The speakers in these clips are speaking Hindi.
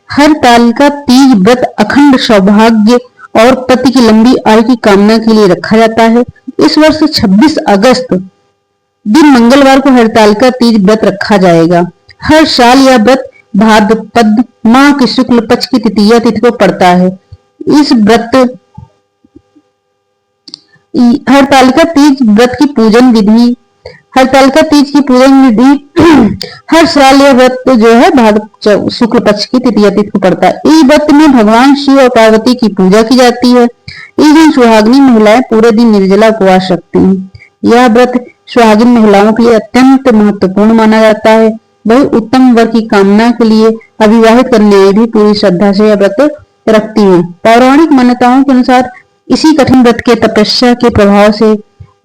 हरतालिका तीज व्रत अखंड सौभाग्य और पति की लंबी आयु की कामना के लिए रखा जाता है। इस वर्ष 26 अगस्त दिन मंगलवार को हरतालिका तीज व्रत रखा जाएगा। हर साल यह व्रत भाद्रपद माह की शुक्ल पक्ष की तृतीया तिथि को पड़ता है। इस व्रत हरतालिका तीज व्रत की पूजन विधि हरतालिका तीज की पूजन विधि हर साल यह व्रत जो है भाद्र शुक्ल पक्ष की तृतीया तिथि को पड़ता है। इस व्रत में भगवान शिव और पार्वती की पूजा की जाती है। इस दिन सुहागिनी महिलाएं पूरे दिन निर्जला उपवास रखती हैं। यह व्रत सुहागिन महिलाओं के लिए अत्यंत महत्वपूर्ण माना जाता है। वही उत्तम वर की कामना के लिए अविवाहित कन्याएं भी पूरी श्रद्धा से यह व्रत रखती हैं। पौराणिक मान्यताओं के अनुसार इसी कठिन व्रत के तपस्या के प्रभाव से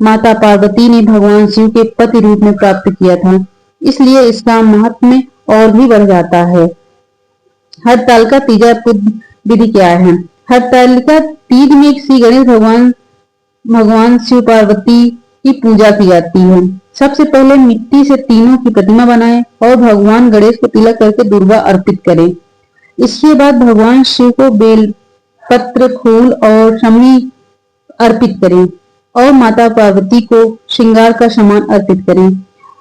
माता पार्वती ने भगवान शिव के पति रूप में प्राप्त किया था, इसलिए इसका महात्म्य और भी बढ़ जाता है। हरतालिका तीजा विधि क्या है? हरतालिका तीज में श्री गणेश भगवान शिव पार्वती की पूजा की जाती है। सबसे पहले मिट्टी से तीनों की प्रतिमा बनाएं और भगवान गणेश को तिलक करके दुर्वा अर्पित करें। इसके बाद भगवान शिव को बेल पत्र, फूल और शमी अर्पित करें और माता पार्वती को श्रृंगार का सामान अर्पित करें।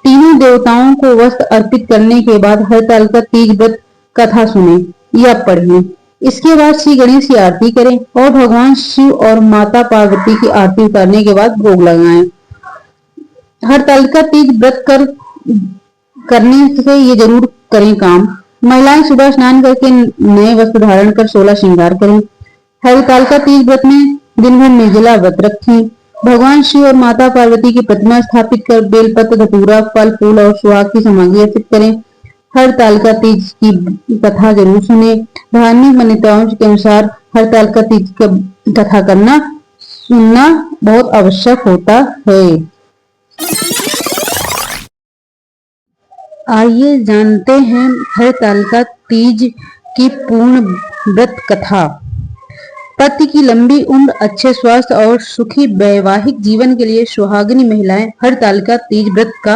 तीनों देवताओं को वस्त्र अर्पित करने के बाद हरतालिका तीज व्रत कथा सुने या पढ़ें। इसके बाद श्री गणेश की आरती करें और भगवान शिव और माता पार्वती की आरती उतारने के बाद भोग लगाएं। हरतालिका तीज व्रत करने से ये जरूर करें काम। महिलाएं सुबह स्नान करके नए वस्त्र धारण कर 16 श्रृंगार करें। हरतालिका तीज व्रत में दिन भर निर्जला व्रत रखें। भगवान शिव और माता पार्वती की प्रतिमा स्थापित कर बेलपत्र, धतूरा, फल फूल और सुहाग की सामग्री अर्पित करें। हरतालिका तीज की कथा जरूर सुने। धार्मिक मान्यताओं के अनुसार हरतालिका तीज की कथा सुनना बहुत आवश्यक होता है। आइए जानते हैं हरतालिका तीज की पूर्ण व्रत कथा। पति की लंबी उम्र, अच्छे स्वास्थ्य और सुखी वैवाहिक जीवन के लिए सुहागिनी महिलाएं हरतालिका तीज व्रत का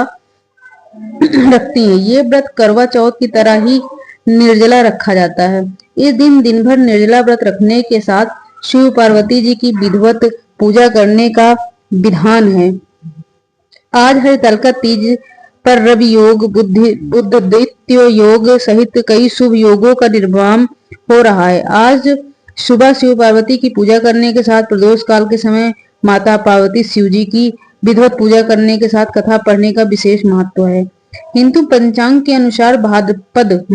रखती हैं। ये व्रत करवा चौथ की तरह ही निर्जला रखा जाता है। इस दिन भर निर्जला व्रत रखने के साथ शिव पार्वती जी की विधिवत पूजा करने का विधान है। आज हरतालिका तीज पर रवि योग, बुधद्वितीय योग सहित कई शुभ योगों का निर्वाण हो रहा है। आज सुबह शिव पार्वती की पूजा करने के साथ प्रदोष काल के समय माता पार्वती शिव जी की विधिवत पूजा करने के साथ कथा पढ़ने का विशेष महत्व है। हिंदू पंचांग के अनुसार भाद्रपद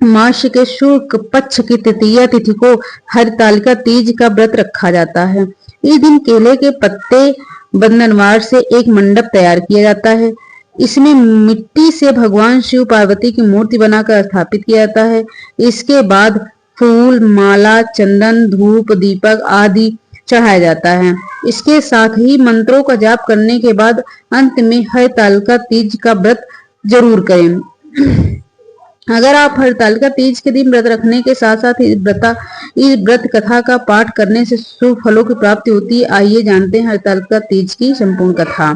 मास के शुक्ल पक्ष की तृतीया तिथि को हरतालिका तीज का व्रत रखा जाता है। इस दिन केले के पत्ते बंधनवार से एक मंडप तैयार किया जाता है। इसमें मिट्टी से भगवान शिव पार्वती की मूर्ति बनाकर स्थापित किया जाता है। इसके बाद फूल, माला, चंदन, धूप, दीपक आदि चढ़ाया जाता है। इसके साथ ही मंत्रों का जाप करने के बाद अंत में हरतालिका तीज का व्रत जरूर करें। अगर आप हरतालिका तीज के दिन व्रत रखने के साथ साथ इस व्रत कथा का पाठ करने से शुभ फलों की प्राप्ति होती है। आइए जानते हैं हरतालिका तीज की संपूर्ण कथा।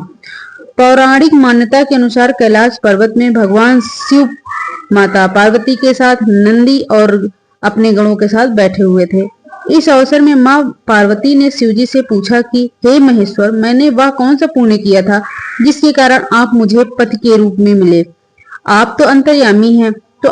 पौराणिक मान्यता के अनुसार कैलाश पर्वत में भगवान शिव माता पार्वती के साथ नंदी और अपने गणों के साथ बैठे हुए थे। इस अवसर में मां पार्वती ने शिव जी से पूछा कि हे महेश्वर, मैंने वह कौन सा पुण्य किया था जिसके कारण आप मुझे पति के रूप में मिले? आप तो अंतर्यामी हैं, तो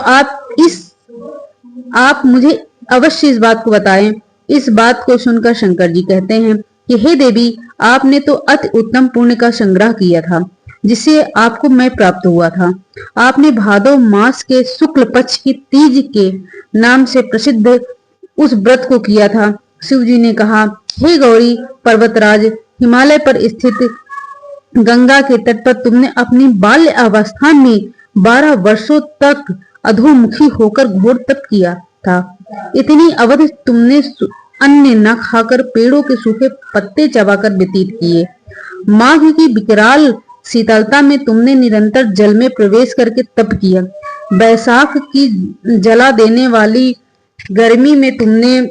आप मुझे अवश्य इस बात को बताएं। इस बात को सुनकर शंकर जी कहते हैं कि हे देवी, आपने तो अति उत्तम पुण्य का संग्रह किया था जिसे आपको मैं प्राप्त हुआ था। आपने भादो मास के शुक्ल पक्ष की तीज के नाम से प्रसिद्ध उस व्रत को किया था। शिव जी ने कहा, हे गौरी पर्वतराज, हिमालय पर स्थित गंगा के तट पर तुमने अपनी बाल्य अवस्था में 12 वर्षों तक अधोमुखी होकर घोर तप किया था। इतनी अवधि तुमने अन्न न खाकर पेड़ों के सूखे पत्ते चबाकर व्यतीत किए। माघ की विकराल शीतलता में तुमने निरंतर जल में प्रवेश करके तप किया। बैसाख की जला देने वाली गर्मी में तुमने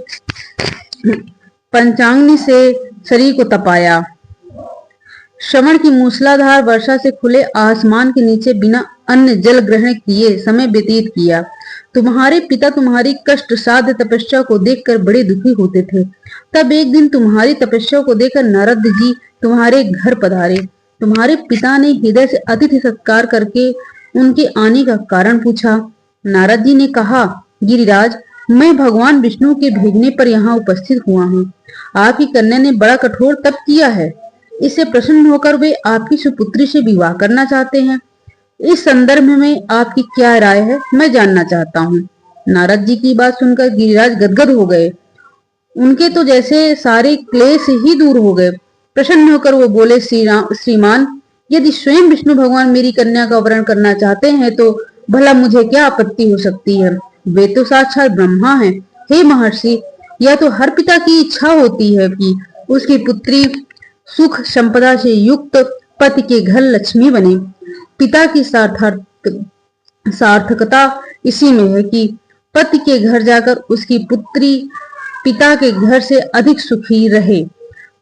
पंचाग्नि से शरीर को तपाया। श्रवण की मूसलाधार वर्षा से खुले आसमान के नीचे बिना अन्न जल ग्रहण किए समय व्यतीत किया। तुम्हारे पिता तुम्हारी कष्ट साध्य तपस्या को देखकर बड़े दुखी होते थे। तब एक दिन तुम्हारी तपस्या को देखकर नारद जी तुम्हारे घर पधारे। तुम्हारे पिता ने हृदय से अतिथि सत्कार करके उनके आने का कारण पूछा। नारद जी ने कहा, गिरिराज, मैं भगवान विष्णु के भेजने पर यहाँ उपस्थित हुआ हूँ। आपकी कन्या ने बड़ा कठोर तप किया है। इससे प्रसन्न होकर वे आपकी सुपुत्री से विवाह करना चाहते हैं। इस संदर्भ में आपकी क्या राय है, मैं जानना चाहता हूँ। नारद जी की बात सुनकर गिरिराज गदगद हो गए। उनके तो जैसे सारे क्लेश ही दूर हो गए। प्रसन्न होकर वो बोले, श्रीमान, यदि स्वयं विष्णु भगवान मेरी कन्या का वरण करना चाहते हैं तो भला मुझे क्या आपत्ति हो सकती है। वे तो साक्षात ब्रह्मा हैं। हे महर्षि, यह तो हर पिता की इच्छा होती है कि उसकी पुत्री सुख संपदा से युक्त पति के घर लक्ष्मी बने। पिता की सार्थकता इसी में है कि पति के घर जाकर उसकी पुत्री पिता के घर से अधिक सुखी रहे।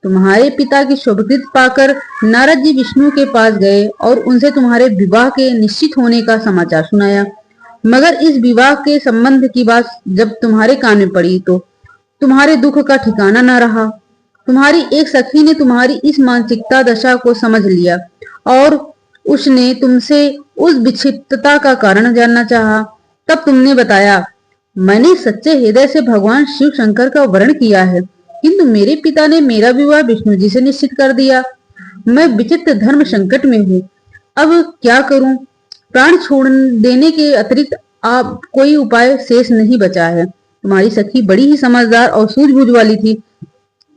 तुम्हारे पिता की शोभकृत पाकर नारद जी विष्णु के पास गए और उनसे तुम्हारे विवाह के निश्चित होने का समाचार सुनाया। मगर इस विवाह के संबंध की बात जब तुम्हारे कान में पड़ी तो तुम्हारे दुख का ठिकाना न रहा। तुम्हारी एक सखी ने तुम्हारी इस मानसिकता दशा को समझ लिया और उसने तुमसे उस विक्षिप्तता का कारण जानना चाहा। तब तुमने बताया, मैंने सच्चे हृदय से भगवान शिव शंकर का वरण किया है, किंतु मेरे पिता ने मेरा विवाह विष्णु जी से निश्चित कर दिया। मैं विचित्र धर्म संकट में हूँ, अब क्या करूं? प्राण छोड़ देने के अतिरिक्त आप कोई उपाय शेष नहीं बचा है। तुम्हारी सखी बड़ी ही समझदार और सूझबूझ वाली थी।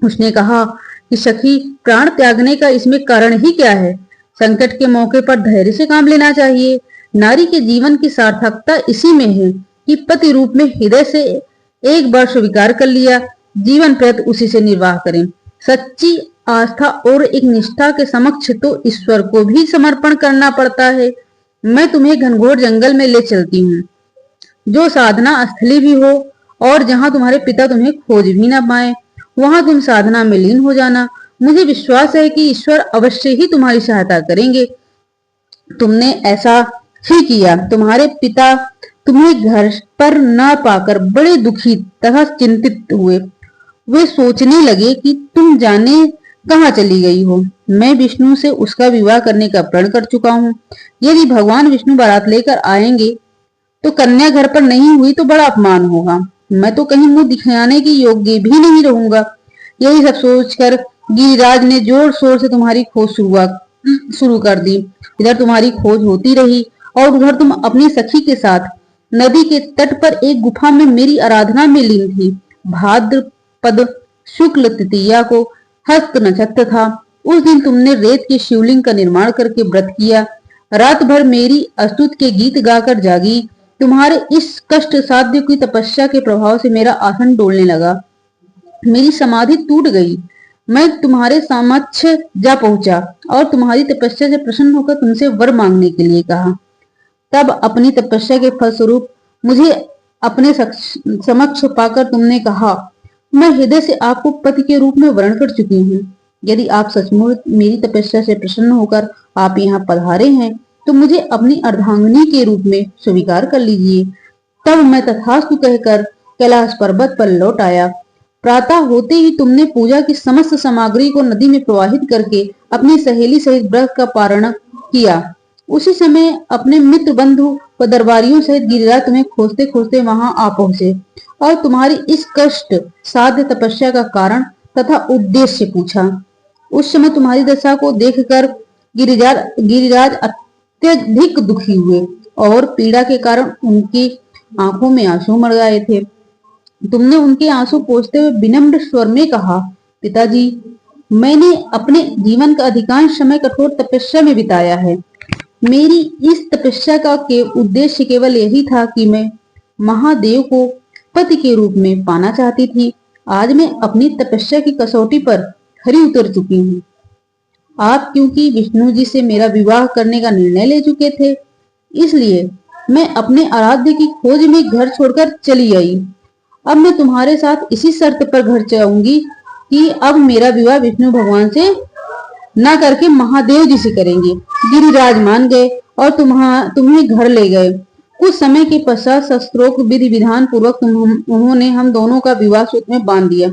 उसने कहा कि सखी, प्राण त्यागने का इसमें कारण ही क्या है? संकट के मौके पर धैर्य से काम लेना चाहिए। नारी के जीवन की सार्थकता इसी में है कि पति रूप में हृदय से एक बार स्वीकार कर लिया, जीवन प्रत उसी से निर्वाह करें। सच्ची आस्था और एक निष्ठा के समक्ष तो ईश्वर को भी समर्पण करना पड़ता है। मैं तुम्हें घनघोर जंगल में ले चलती हूँ, जो साधना स्थली भी हो और जहाँ तुम्हारे पिता तुम्हें खोज भी न पाए। वहां तुम साधना में लीन हो जाना। मुझे विश्वास है कि ईश्वर अवश्य ही तुम्हारी सहायता करेंगे। तुमने ऐसा ही किया। तुम्हारे पिता तुम्हें घर पर न पाकर बड़े दुखी तथा चिंतित हुए। वे सोचने लगे कि तुम जाने कहाँ चली गई हो। मैं विष्णु से उसका विवाह करने का प्रण कर चुका हूँ। यदि भगवान विष्णु बारात लेकर आएंगे तो कन्या घर पर नहीं हुई तो बड़ा अपमान होगा। मैं तो कहीं मुंह दिखाने की योग्य भी नहीं रहूंगा। यही सब सोचकर गिरिराज ने जोर शोर से तुम्हारी खोज शुरू कर दी। इधर तुम्हारी खोज होती रही और उधर तुम अपनी सखी के साथ नदी के तट पर एक गुफा में मेरी आराधना में लीन थी। भाद्रपद शुक्ल तृतीया को हस्त नक्षत्र था। उस दिन तुमने रेत के शिवलिंग का निर्माण करके व्रत किया। रात भर मेरी अस्तुत के गीत गाकर जागी। तुम्हारे इस कष्ट साध्य की तपस्या के प्रभाव से मेरा आसन डोलने लगा। मेरी समाधि टूट गई। मैं तुम्हारे समक्ष जा पहुंचा और तुम्हारी तपस्या से प्रसन्न होकर तुमसे वर मांगने के लिए कहा। तब अपनी तपस्या के फलस्वरूप मुझे अपने समक्ष पाकर तुमने कहा, मैं हृदय से आपको पति के रूप में वर्ण कर चुकी हूँ। यदि आप सचमुच मेरी तपस्या से प्रसन्न होकर आप यहाँ पधारे हैं तो मुझे अपनी अर्धांगिनी के रूप में स्वीकार कर लीजिए। तब मैं तथास्तु कहकर कैलाश पर्वत पर लौट आया। प्रातः होते ही तुमने पूजा की समस्त सामग्री को नदी में प्रवाहित करके अपनी सहेली सहित व्रत का पारण किया। उसी समय अपने मित्र बंधु व दरबारियों सहित गिरिराज तुम्हें खोजते खोजते वहां आ पहुंचे और तुम्हारी इस कष्ट साध्य तपस्या का कारण तथा उद्देश्य पूछा। उस समय तुम्हारी दशा को देखकर गिरिराज अत्यधिक दुखी हुए और पीड़ा के कारण उनकी आंखों में आंसू मर गए थे। तुमने उनके आंसू पोंछते हुए विनम्र स्वर में कहा, पिताजी, मैंने अपने जीवन का अधिकांश समय कठोर तपस्या में बिताया है। मेरी इस तपस्या का उद्देश्य केवल यही था कि मैं महादेव को पति के रूप में पाना चाहती थी। आज मैं अपनी तपस्या की कसौटी पर खरी उतर चुकी हूँ। आप क्योंकि विष्णु जी से मेरा विवाह करने का निर्णय ले चुके थे, इसलिए मैं अपने आराध्य की खोज में घर छोड़कर चली आई। अब मैं तुम्हारे साथ इसी शर्त पर घर जाऊंगी कि अब मेरा विवाह विष्णु भगवान से न करके महादेव जी से करेंगे। गिरिराज मान गए और तुम्हें घर ले गए। कुछ समय के पश्चात शस्त्रोक्त विधि विधान पूर्वक उन्होंने हम दोनों का विवाह सूत्र में बांध दिया।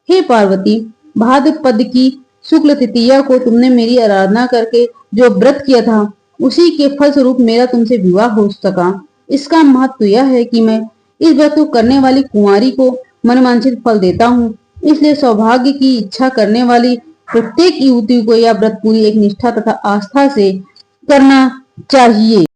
हे पार्वती, भाद्रपद की शुक्ल तृतीया को तुमने मेरी आराधना करके जो व्रत किया था, उसी के फलस्वरूप मेरा तुमसे विवाह हो सका। इसका महत्व यह है कि मैं इस व्रत को करने वाली कुंवारी को मनवांछित फल देता हूँ। इसलिए सौभाग्य की इच्छा करने वाली प्रत्येक युवती को यह व्रत पूरी एक निष्ठा तथा आस्था से करना चाहिए।